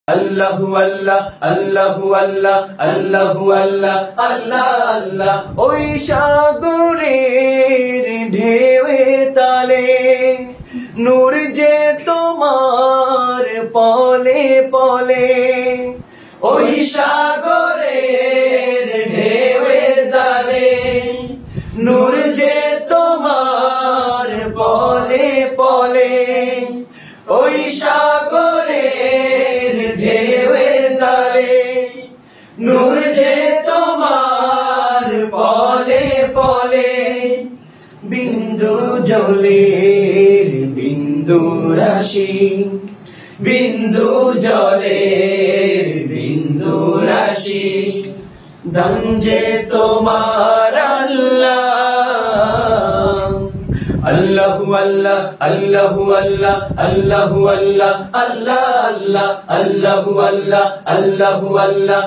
আল্লাহু আল্লাহ আল্লাহু আল্লাহ আল্লাহু আল্লাহ আল্লাহ আল্লাহ। ওই সাগরের ঢেউয়ের তালে নূর যে তোমার পলে পলে। ওই সাগরের ঢেউয়ের তালে নূর যে তোমার পলে পলে। ওই সাগরের ঢেউয়ের তালে নূর যে তোমার পলে পলে। বিন্দু জলের বিন্দু রাশি, বিন্দু জলের বিন্দু রাশি। দান যে তোমার আল্লাহ। আল্লাহু আল্লাহ আল্লাহু আল্লাহ আল্লাহু আল্লাহ আল্লাহ আল্লাহ আল্লাহু আল্লাহ আল্লাহু আল্লাহ।